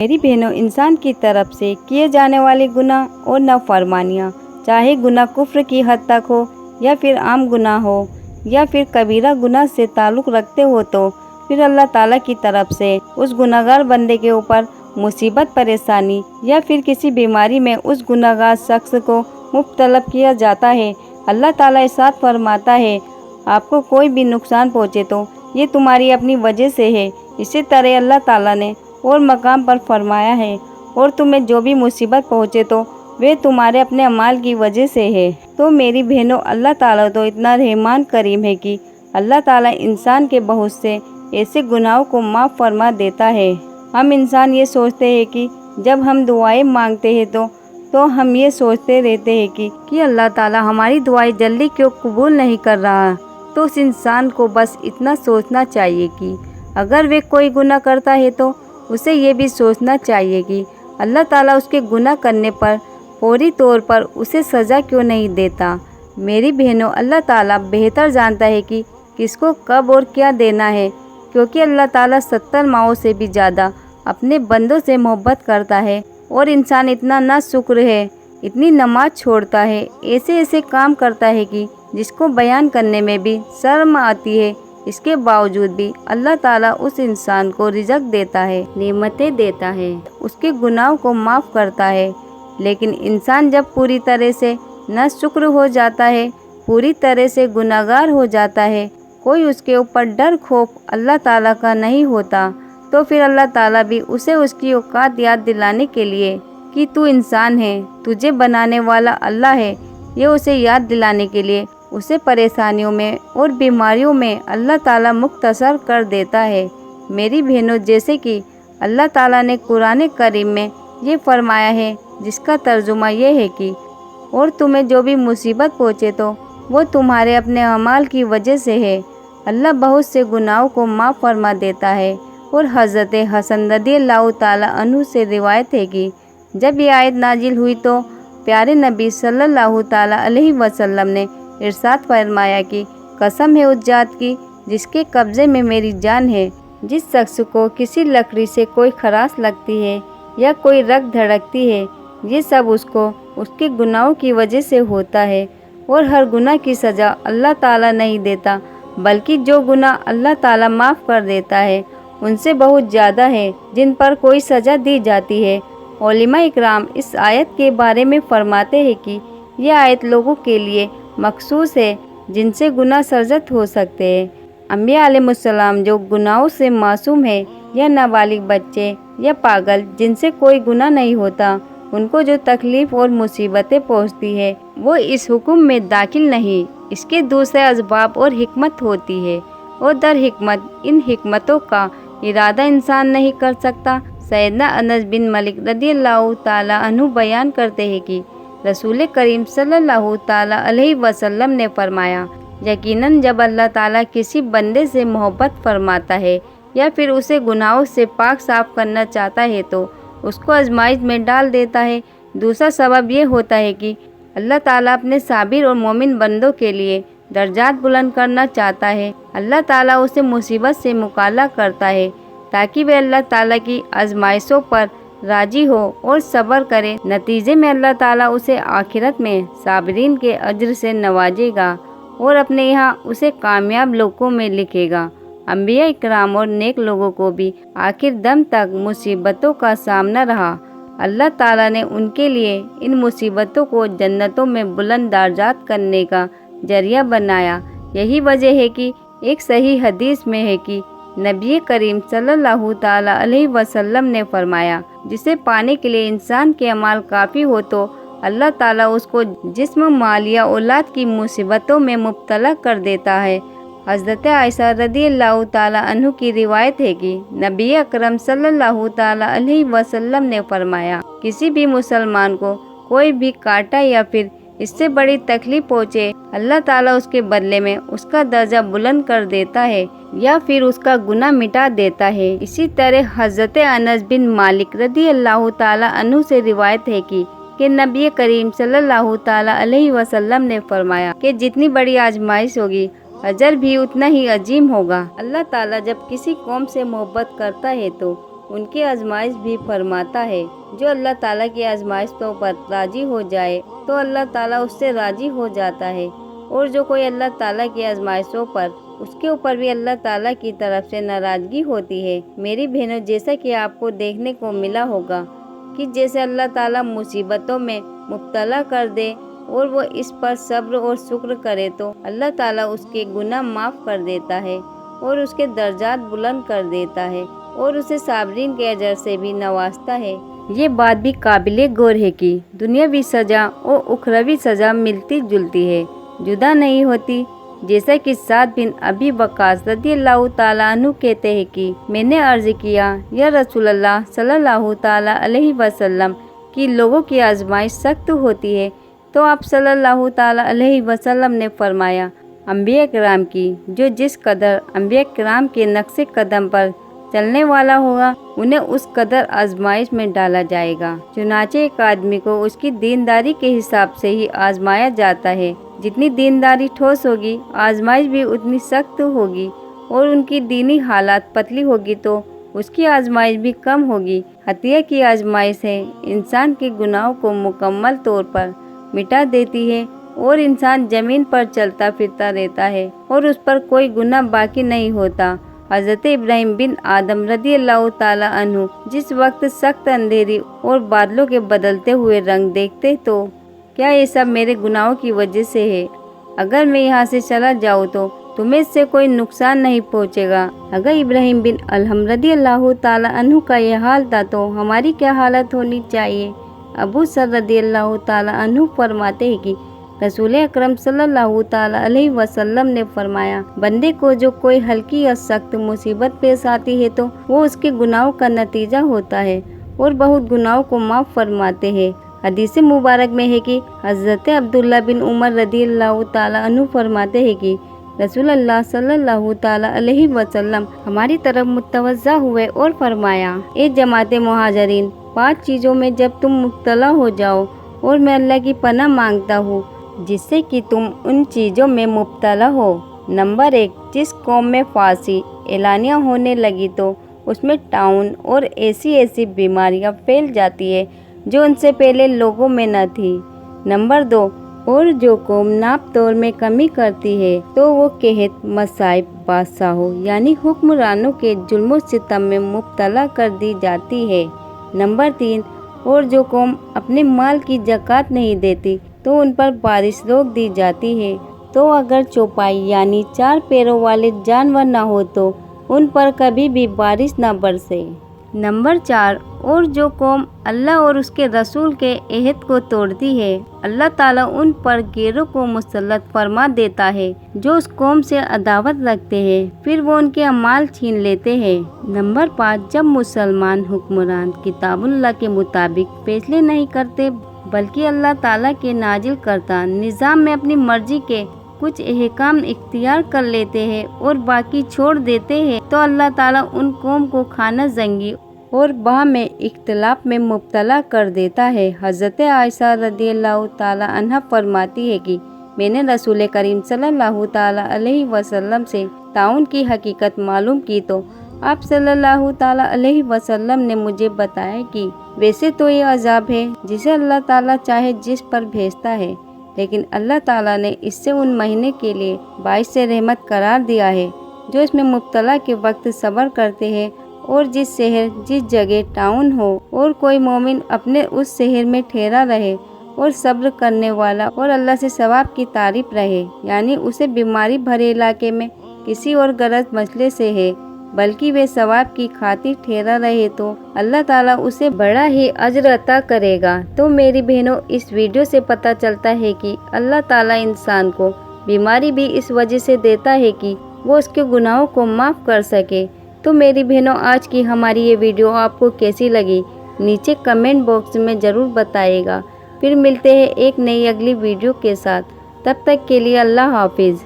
میری بہنوں، انسان کی طرف سے کیے جانے والے گناہ اور نافرمانیاں، چاہے گناہ کفر کی حد تک ہو یا پھر عام گناہ ہو یا پھر کبیرہ گناہ سے تعلق رکھتے ہو، تو پھر اللہ تعالیٰ کی طرف سے اس گناہ گار بندے کے اوپر مصیبت، پریشانی یا پھر کسی بیماری میں اس گناہ گار شخص کو مبتلا کیا جاتا ہے۔ اللہ تعالیٰ ارشاد فرماتا ہے، آپ کو کوئی بھی نقصان پہنچے تو یہ تمہاری اپنی وجہ سے ہے۔ اسی طرح اللہ تعالیٰ نے اور مقام پر فرمایا ہے، اور تمہیں جو بھی مصیبت پہنچے تو وہ تمہارے اپنے اعمال کی وجہ سے ہے۔ تو میری بہنوں، اللہ تعالیٰ تو اتنا رحمان کریم ہے کہ اللہ تعالیٰ انسان کے بہت سے ایسے گناہوں کو معاف فرما دیتا ہے۔ ہم انسان یہ سوچتے ہیں کہ جب ہم دعائیں مانگتے ہیں تو ہم یہ سوچتے رہتے ہیں کہ اللہ تعالیٰ ہماری دعائیں جلدی کیوں قبول نہیں کر رہا۔ تو اس انسان کو بس اتنا سوچنا چاہیے کہ اگر وہ کوئی گناہ کرتا ہے تو اسے یہ بھی سوچنا چاہیے کہ اللہ تعالیٰ اس کے گناہ کرنے پر فوری طور پر اسے سزا کیوں نہیں دیتا۔ میری بہنوں، اللہ تعالیٰ بہتر جانتا ہے کہ کس کو کب اور کیا دینا ہے، کیونکہ اللہ تعالیٰ 70 ماؤں سے بھی زیادہ اپنے بندوں سے محبت کرتا ہے، اور انسان اتنا ناشکر ہے، اتنی نماز چھوڑتا ہے، ایسے کام کرتا ہے کہ جس کو بیان کرنے میں بھی شرم آتی ہے۔ اس کے باوجود بھی اللہ تعالیٰ اس انسان کو رزق دیتا ہے، نعمتیں دیتا ہے، اس کے گناہوں کو معاف کرتا ہے۔ لیکن انسان جب پوری طرح سے ناشکر ہو جاتا ہے، پوری طرح سے گناہ گار ہو جاتا ہے، کوئی اس کے اوپر ڈر خوف اللہ تعالیٰ کا نہیں ہوتا، تو پھر اللہ تعالیٰ بھی اسے اس کی اوقات یاد دلانے کے لیے کہ تو انسان ہے، تجھے بنانے والا اللہ ہے، یہ اسے یاد دلانے کے لیے اسے پریشانیوں میں اور بیماریوں میں اللہ تعالیٰ مختصر کر دیتا ہے۔ میری بہنوں، جیسے کہ اللہ تعالیٰ نے قرآن کریم میں یہ فرمایا ہے، جس کا ترجمہ یہ ہے کہ اور تمہیں جو بھی مصیبت پہنچے تو وہ تمہارے اپنے اعمال کی وجہ سے ہے۔ اللہ بہت سے گناہوں کو معاف فرما دیتا ہے۔ اور حضرت حسن رضی اللہ تعالیٰ عنہ سے روایت ہے کہ جب یہ آیت نازل ہوئی تو پیارے نبی صلی اللہ تعالیٰ علیہ وسلم نے ارشاد فرمایا کہ قسم ہے اس ذات کی جس کے قبضے میں میری جان ہے، جس شخص کو کسی لکڑی سے کوئی خراش لگتی ہے یا کوئی رگ دھڑکتی ہے، یہ سب اس کو اس کے گناہوں کی وجہ سے ہوتا ہے، اور ہر گناہ کی سزا اللہ تعالیٰ نہیں دیتا، بلکہ جو گناہ اللہ تعالیٰ معاف کر دیتا ہے ان سے بہت زیادہ ہے جن پر کوئی سزا دی جاتی ہے۔ علماء اکرام اس آیت کے بارے میں فرماتے ہیں کہ یہ آیت لوگوں کے لیے مخصوص ہے جن سے گناہ سرزد ہو سکتے ہیں۔ انبیاء علیہ السلام جو گناہوں سے معصوم ہے، یا نابالغ بچے یا پاگل جن سے کوئی گناہ نہیں ہوتا، ان کو جو تکلیف اور مصیبتیں پہنچتی ہے وہ اس حکم میں داخل نہیں، اس کے دوسرے اسباب اور حکمت ہوتی ہے، اور در حکمت ان حکمتوں کا ارادہ انسان نہیں کر سکتا۔ سیدنا انس بن مالک رضی اللہ تعالیٰ عنہ بیان کرتے ہیں کہ رسول کریم صلی اللہ تعالیٰ علیہ وسلم نے فرمایا، یقیناً جب اللہ تعالیٰ کسی بندے سے محبت فرماتا ہے یا پھر اسے گناہوں سے پاک صاف کرنا چاہتا ہے تو اس کو آزمائش میں ڈال دیتا ہے۔ دوسرا سبب یہ ہوتا ہے کہ اللہ تعالیٰ اپنے صابر اور مومن بندوں کے لیے درجات بلند کرنا چاہتا ہے۔ اللہ تعالیٰ اسے مصیبت سے مکالمہ کرتا ہے تاکہ وہ اللہ تعالیٰ کی آزمائشوں پر راضی ہو اور صبر کرے۔ نتیجے میں اللہ تعالیٰ اسے آخرت میں صابرین کے اجر سے نوازے گا اور اپنے یہاں اسے کامیاب لوگوں میں لکھے گا۔ انبیاء اکرام اور نیک لوگوں کو بھی آخر دم تک مصیبتوں کا سامنا رہا۔ اللہ تعالیٰ نے ان کے لیے ان مصیبتوں کو جنتوں میں بلند درجات کرنے کا ذریعہ بنایا۔ یہی وجہ ہے کہ ایک صحیح حدیث میں ہے کہ نبی کریم صلی اللہ تعالیٰ علیہ وسلم نے فرمایا، جسے پانے کے لیے انسان کے اعمال کافی ہو تو اللہ تعالیٰ اس کو جسم، مال یا اولاد کی مصیبتوں میں مبتلا کر دیتا ہے۔ حضرت عائشہ رضی اللہ تعالیٰ عنہ کی روایت ہے کہ نبی اکرم صلی اللہ تعالیٰ علیہ وسلم نے فرمایا، کسی بھی مسلمان کو کوئی بھی کاٹا یا پھر اس سے بڑی تکلیف پہنچے، اللہ تعالیٰ اس کے بدلے میں اس کا درجہ بلند کر دیتا ہے یا پھر اس کا گناہ مٹا دیتا ہے۔ اسی طرح حضرت انس بن مالک رضی اللہ تعالیٰ عنہ سے روایت ہے کہ نبی کریم صلی اللہ تعالیٰ علیہ وسلم نے فرمایا کہ جتنی بڑی آزمائش ہوگی، اجر بھی اتنا ہی عظیم ہوگا۔ اللہ تعالیٰ جب کسی قوم سے محبت کرتا ہے تو ان کی آزمائش بھی فرماتا ہے۔ جو اللہ تعالیٰ کی آزمائشوں پر راضی ہو جائے تو اللہ تعالیٰ اس سے راضی ہو جاتا ہے، اور جو کوئی اللہ تعالیٰ کی آزمائشوں پر اس کے اوپر بھی اللہ تعالیٰ کی طرف سے ناراضگی ہوتی ہے۔ میری بہنوں، جیسا کہ آپ کو دیکھنے کو ملا ہوگا کہ جیسے اللہ تعالیٰ مصیبتوں میں مبتلا کر دے اور وہ اس پر صبر اور شکر کرے تو اللہ تعالیٰ اس کے گناہ معاف کر دیتا ہے اور اس کے درجات بلند کر دیتا ہے اور اسے صابرین کے اجر سے بھی نوازتا ہے۔ یہ بات بھی قابل غور ہے کہ دنیاوی سزا اور اخروی سزا ملتی جلتی ہے، جدا نہیں ہوتی۔ جیسا کہ سعد بن ابی وقاص رضی اللہ تعالیٰ عنہ کہتے ہیں کہ میں نے عرض کیا، یا رسول اللہ صلی اللہ تعالیٰ علیہ وسلم کہ لوگوں کی آزمائش سخت ہوتی ہے، تو آپ صلی اللہ تعالیٰ علیہ وسلم نے فرمایا، انبیاء کرام کی جو جس قدر انبیاء کرام کے نقش قدم پر چلنے والا ہوگا انہیں اس قدر آزمائش میں ڈالا جائے گا۔ چنانچہ ایک آدمی کو اس کی دینداری کے حساب سے ہی آزمایا جاتا ہے۔ جتنی دینداری ٹھوس ہوگی آزمائش بھی اتنی سخت ہوگی، اور ان کی دینی حالات پتلی ہوگی تو اس کی آزمائش بھی کم ہوگی۔ حتیٰ کی آزمائش ہے انسان کے گناہوں کو مکمل طور پر مٹا دیتی ہے اور انسان زمین پر چلتا پھرتا رہتا ہے اور اس پر کوئی گناہ باقی نہیں ہوتا۔ حضرت ابراہیم بن آدم رضی اللہ تعالیٰ عنہ جس وقت سخت اندھیری اور بادلوں کے بدلتے ہوئے رنگ دیکھتے تو کیا یہ سب میرے گناہوں کی وجہ سے ہے؟ اگر میں یہاں سے چلا جاؤں تو تمہیں اس سے کوئی نقصان نہیں پہنچے گا۔ اگر ابراہیم بن ادہم رضی اللہ تعالیٰ عنہ کا یہ حال تھا تو ہماری کیا حالت ہونی چاہیے؟ ابو ذر رضی اللہ تعالیٰ عنہ فرماتے ہیں کہ رسول اکرم صلی اللہ تعالیٰ علیہ وسلم نے فرمایا، بندے کو جو کوئی ہلکی یا سخت مصیبت پیش آتی ہے تو وہ اس کے گناہوں کا نتیجہ ہوتا ہے اور بہت گناہوں کو معاف فرماتے ہیں۔ حدیث مبارک میں ہے کہ حضرت عبداللہ بن عمر رضی اللہ تعالیٰ عنہ فرماتے ہیں کہ رسول اللہ صلی اللہ تعالیٰ علیہ وسلم ہماری طرف متوجہ ہوئے اور فرمایا، اے جماعت مہاجرین، 5 چیزوں میں جب تم مبتلا ہو جاؤ اور میں اللہ کی پناہ مانگتا ہوں جس سے کہ تم ان چیزوں میں مبتلا ہو۔ نمبر 1، جس قوم میں فاسی اعلانیہ ہونے لگی تو اس میں طاعون اور ایسی بیماریاں پھیل جاتی ہے جو ان سے پہلے لوگوں میں نہ تھی۔ نمبر 2، اور جو قوم ناپ تول میں کمی کرتی ہے تو وہ قحط، مصائب، بادشاہوں یعنی حکمرانوں کے ظلم و ستم میں مبتلا کر دی جاتی ہے۔ نمبر 3، اور جو قوم اپنے مال کی زکوٰۃ نہیں دیتی تو ان پر بارش روک دی جاتی ہے، تو اگر چوپائی یعنی 4 پیروں والے جانور نہ ہو تو ان پر کبھی بھی بارش نہ برسے۔ نمبر 4، اور جو قوم اللہ اور اس کے رسول کے عہد کو توڑتی ہے، اللہ تعالیٰ ان پر گیروں کو مسلط فرما دیتا ہے جو اس قوم سے عداوت رکھتے ہیں، پھر وہ ان کے اعمال چھین لیتے ہیں۔ نمبر 5، جب مسلمان حکمران کتاب اللہ کے مطابق فیصلے نہیں کرتے بلکہ اللہ تعالیٰ کے نازل کرتا نظام میں اپنی مرضی کے کچھ احکام اختیار کر لیتے ہیں اور باقی چھوڑ دیتے ہیں تو اللہ تعالیٰ ان قوم کو خانہ جنگی اور باہم اختلاف میں مبتلا کر دیتا ہے۔ حضرت عائشہ رضی اللہ تعالیٰ عنہ فرماتی ہے کہ میں نے رسول کریم صلی اللہ تعالیٰ علیہ وسلم سے طاعون کی حقیقت معلوم کی تو آپ صلی اللہ تعالیٰ علیہ وسلم نے مجھے بتایا کہ ویسے تو یہ عذاب ہے جسے اللہ تعالیٰ چاہے جس پر بھیجتا ہے، لیکن اللہ تعالیٰ نے اس سے ان مہینے کے لیے باعث رحمت قرار دیا ہے جو اس میں مبتلا کے وقت صبر کرتے ہیں، اور جس شہر جس جگہ طاعون ہو اور کوئی مومن اپنے اس شہر میں ٹھہرا رہے اور صبر کرنے والا اور اللہ سے ثواب کی تعریف رہے، یعنی اسے بیماری بھرے علاقے میں کسی اور غرض مسئلے سے ہے بلکہ وہ ثواب کی خاطر ٹھہرا رہے تو اللہ تعالیٰ اسے بڑا ہی اجر عطا کرے گا۔ تو میری بہنوں، اس ویڈیو سے پتہ چلتا ہے کہ اللہ تعالیٰ انسان کو بیماری بھی اس وجہ سے دیتا ہے کہ وہ اس کے گناہوں کو معاف کر سکے۔ تو میری بہنوں، آج کی ہماری یہ ویڈیو آپ کو کیسی لگی نیچے کمنٹ باکس میں ضرور بتائیے گا۔ پھر ملتے ہیں ایک نئی اگلی ویڈیو کے ساتھ، تب تک کے لیے اللہ حافظ۔